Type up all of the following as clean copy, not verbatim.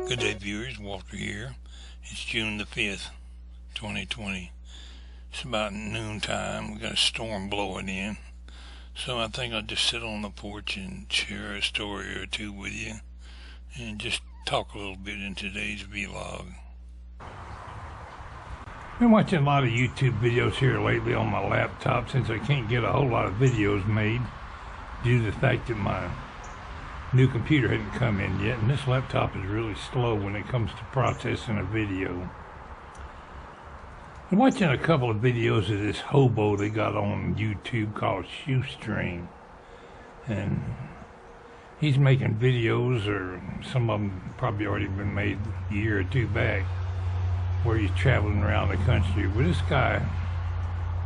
Good day, viewers. Walter here. It's June the 5th, 2020. It's about noontime. We got a storm blowing in. So I think I'll just sit on the porch and share a story or two with you and just talk a little bit in today's vlog. Been watching a lot of YouTube videos here lately on my laptop since I can't get a whole lot of videos made due to the fact that my new computer hadn't come in yet, and this laptop is really slow when it comes to processing a video. I'm watching a couple of videos of this Hobo they got on YouTube called Shoestring, and he's making videos, or some of them probably already been made a year or two back, where he's traveling around the country. But this guy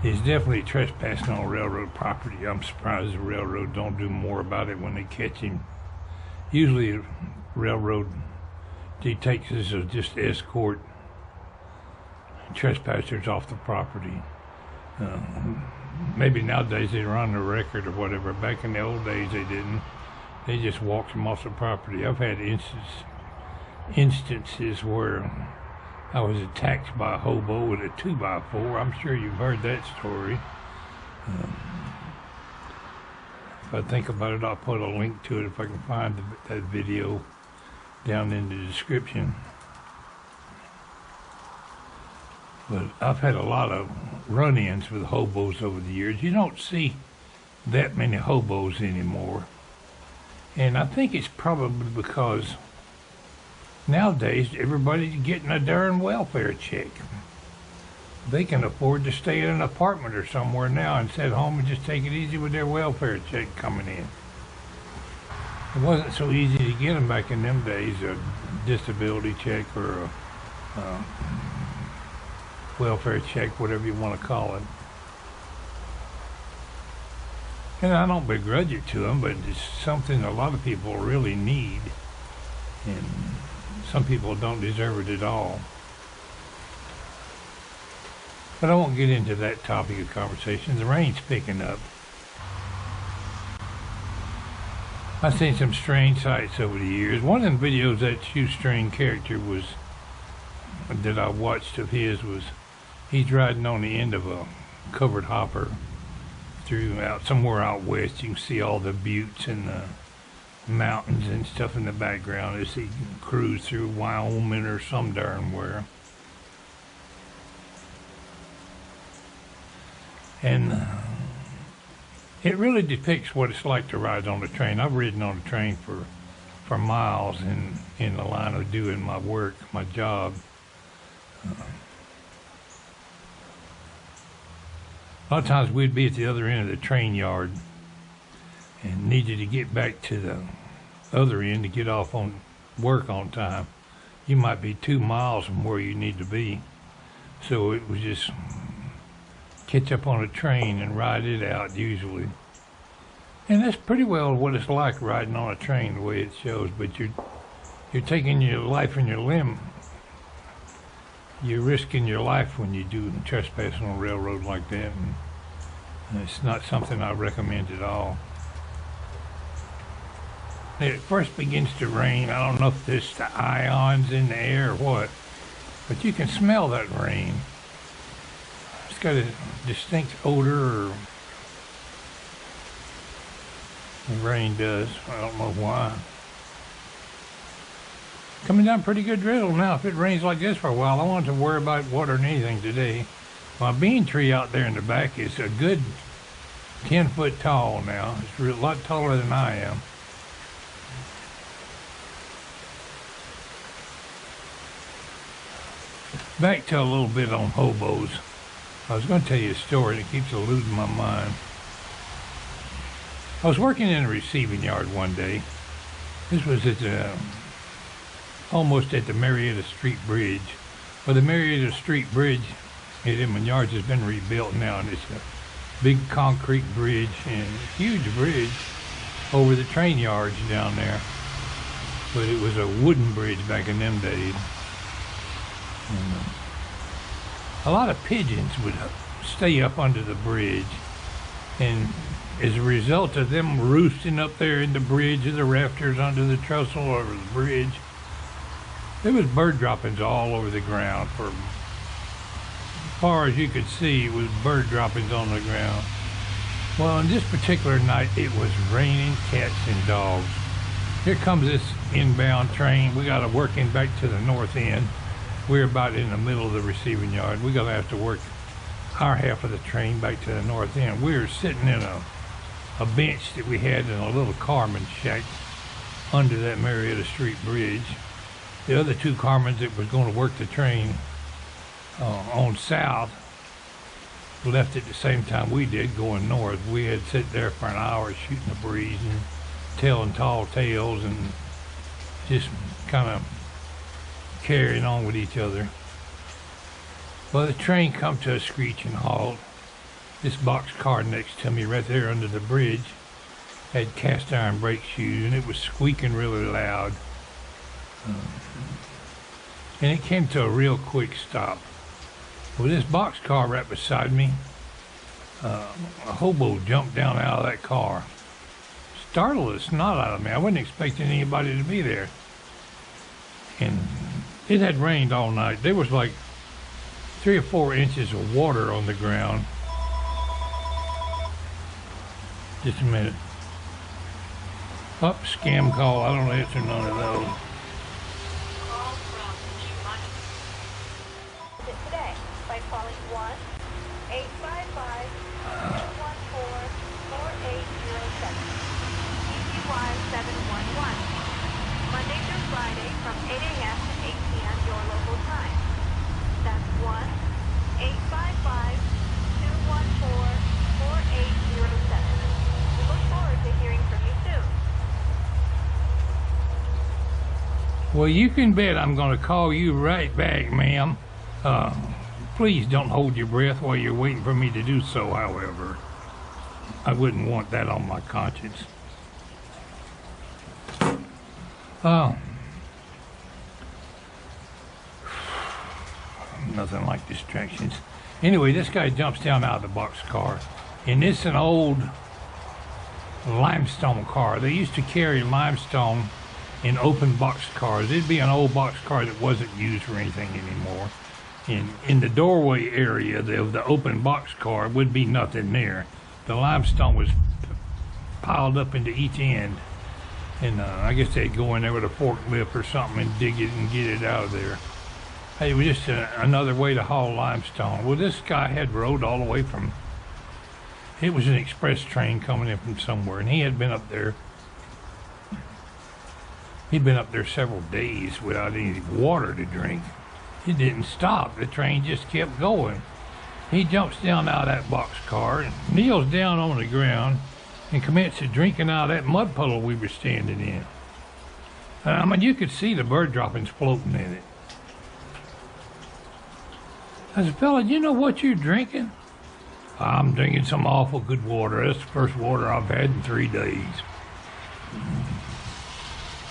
is definitely trespassing on railroad property. I'm surprised the railroad don't do more about it when they catch him. Usually railroad detectives will just escort trespassers off the property. Maybe nowadays they run the record or whatever. Back in the old days they didn't. They just walked them off the property. I've had instances where I was attacked by a hobo with a 2x4. I'm sure you've heard that story. If I think about it, I'll put a link to it if I can find that video down in the description. But I've had a lot of run-ins with hobos over the years. You don't see that many hobos anymore. And I think it's probably because nowadays everybody's getting a darn welfare check. They can afford to stay in an apartment or somewhere now and sit home and just take it easy with their welfare check coming in. It wasn't so easy to get them back in them days, a disability check or a welfare check, whatever you want to call it. And I don't begrudge it to them, but it's something a lot of people really need, and some people don't deserve it at all. But I won't get into that topic of conversation. The rain's picking up. I've seen some strange sights over the years. One of them videos that Shoestring character was that I watched of his was he's riding on the end of a covered hopper through somewhere out west. You can see all the buttes and the mountains and stuff in the background as he cruised through Wyoming or some darn where. And it really depicts what it's like to ride on a train. I've ridden on a train for miles in the line of doing my work, my job. A lot of times we'd be at the other end of the train yard and needed to get back to the other end to get off on work on time. You might be 2 miles from where you need to be. So it was just catch up on a train and ride it out usually. And that's pretty well what it's like riding on a train the way it shows, but you're taking your life and your limb. You're risking your life when you do trespass on a railroad like that, and it's not something I recommend at all. It first begins to rain. I don't know if it's the ions in the air or what, but you can smell that rain. It's got a distinct odor, or the rain does. I don't know why. Coming down pretty good drizzle now. If it rains like this for a while, I won't have to worry about watering anything today. My bean tree out there in the back is a good 10 foot tall now. It's a lot taller than I am. Back to a little bit on hobos. I was going to tell you a story that keeps eluding my mind. I was working in a receiving yard one day. This was at almost at the Marietta Street Bridge. Well, the Marietta Street Bridge at Inman Yards has been rebuilt now, and it's a big concrete bridge and a huge bridge over the train yards down there. But it was a wooden bridge back in them days. And, a lot of pigeons would stay up under the bridge, and as a result of them roosting up there in the bridge or the rafters under the trestle or the bridge, There was bird droppings all over the ground. For as far as you could see, it was bird droppings on the ground. Well, on this particular night, it was raining cats and dogs. Here comes this inbound train. We got to work in back to the north end. We're about in the middle of the receiving yard. We're going to have to work our half of the train back to the north end. We were sitting in a bench that we had in a little carman shack under that Marietta Street Bridge. The other two carmans that was going to work the train on south left at the same time we did, going north. We had sit there for an hour shooting the breeze and telling tall tales and just kind of carrying on with each other. Well, the train come to a screeching halt. This box car next to me right there under the bridge had cast iron brake shoes, and it was squeaking really loud. And it came to a real quick stop. Well, this box car right beside me, a hobo jumped down out of that car. Startled the snot out of me. I wasn't expecting anybody to be there. And it had rained all night. There was like 3 or 4 inches of water on the ground. Just a minute. Oh, scam call. I don't answer none of those. Today by calling 1-855-214-4807. EQY 711. Monday through Friday from 8 a.m. to 8 p.m. your local time. That's 1-855-214-4807. We look forward to hearing from you soon. Well, you can bet I'm going to call you right back, ma'am. Please don't hold your breath while you're waiting for me to do so, however. I wouldn't want that on my conscience. Nothing like distractions. Anyway, this guy jumps down out of the box car, and it's an old limestone car. They used to carry limestone in open box cars. It'd be an old box car that wasn't used for anything anymore. In the doorway area of the open box car would be nothing there. The limestone was piled up into each end, and I guess they'd go in there with a forklift or something and dig it and get it out of there. Hey, it was just another way to haul limestone. Well, this guy had rode all the way from, it was an express train coming in from somewhere, and he had been up there. He'd been up there several days without any water to drink. It didn't stop. The train just kept going. He jumps down out of that box car and kneels down on the ground and commences drinking out of that mud puddle we were standing in. I mean, you could see the bird droppings floating in it. I said, fella, you know what you're drinking? I'm drinking some awful good water. That's the first water I've had in 3 days.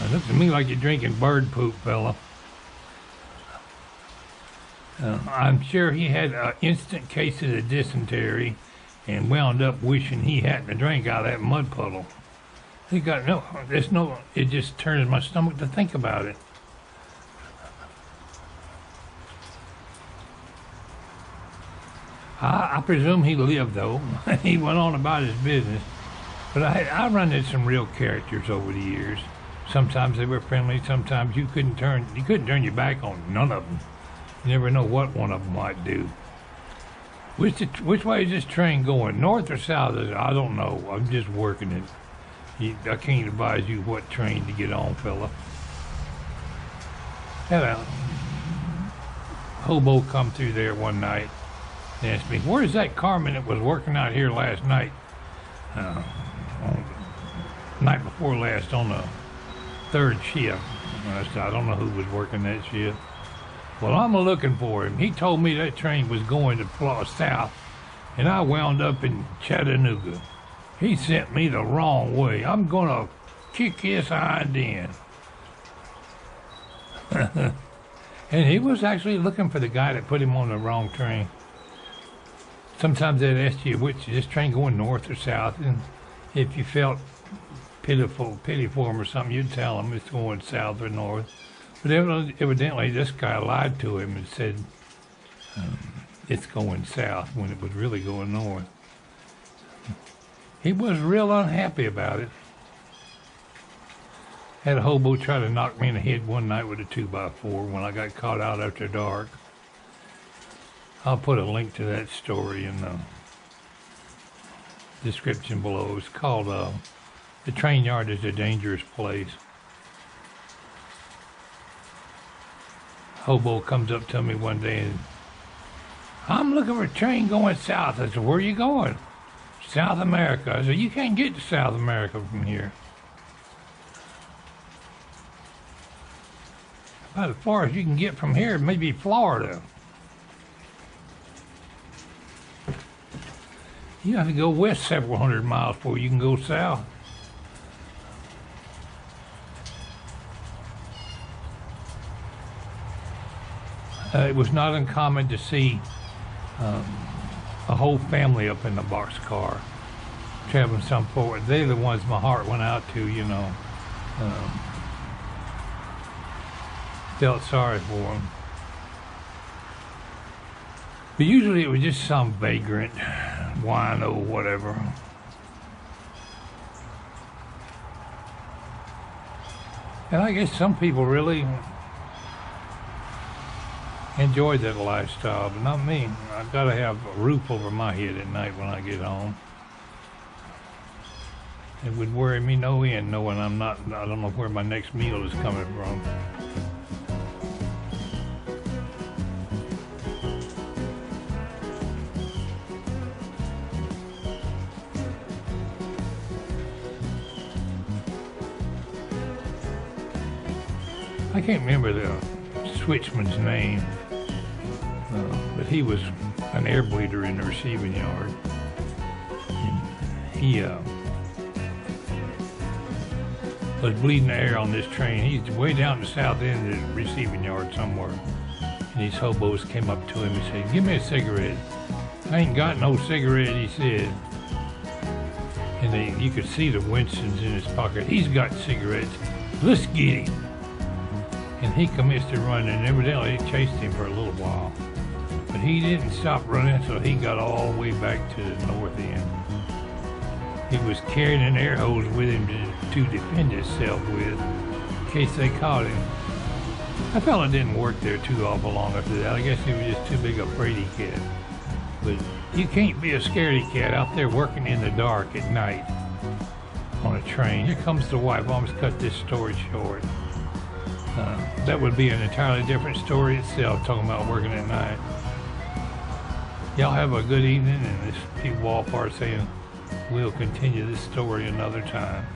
It looked to me like you're drinking bird poop, fella. I'm sure he had instant cases of dysentery and wound up wishing he hadn't drank out of that mud puddle. He got it just turns my stomach to think about it. I presume he lived, though. He went on about his business. But I run into some real characters over the years. Sometimes they were friendly. Sometimes you couldn't turn your back on none of them. You never know what one of them might do. Which way is this train going? North or south? I don't know. I'm just working it. I can't advise you what train to get on, fella. Had a hobo come through there one night and asked me, where's that carman that was working out here last night? Night before last on the 3rd shift. I don't know who was working that shift. Well, I'm looking for him. He told me that train was going to south, and I wound up in Chattanooga. He sent me the wrong way. I'm gonna kick his hind end. And he was actually looking for the guy that put him on the wrong train. Sometimes they'd ask you which is this train going north or south, and if you felt pity for him or something, you'd tell him it's going south or north. But evidently this guy lied to him and said it's going south when it was really going north. He was real unhappy about it. Had a hobo try to knock me in the head one night with a 2x4 when I got caught out after dark. I'll put a link to that story in the description below. It's called The Train Yard is a Dangerous Place. Hobo comes up to me one day and, I'm looking for a train going south. I said, where are you going? South America. I said, you can't get to South America from here. About as far as you can get from here, maybe Florida. You have to go west several hundred miles before you can go south. It was not uncommon to see a whole family up in the boxcar traveling some forward. They're the ones my heart went out to, you know. Felt sorry for them. But usually it was just some vagrant, wino, whatever. And I guess some people really enjoy that lifestyle, but not me. I gotta have a roof over my head at night when I get home. It would worry me no end knowing I don't know where my next meal is coming from. I can't remember the switchman's name, but he was an air bleeder in the receiving yard. And he was bleeding the air on this train. He's way down the south end of the receiving yard somewhere. And these hobos came up to him and said, give me a cigarette. I ain't got no cigarette, he said. And you could see the Winston's in his pocket. He's got cigarettes. Let's get him. And he commenced to run, and evidently it chased him for a little while. But he didn't stop running, so he got all the way back to the north end. He was carrying an air hose with him to defend himself with, in case they caught him. That fella didn't work there too awful long after that. I guess he was just too big a fraidy cat. But you can't be a scaredy cat out there working in the dark at night on a train. Here comes the wife. I almost cut this story short. That would be an entirely different story itself, talking about working at night. Y'all have a good evening, and this is Pwalpar saying we'll continue this story another time.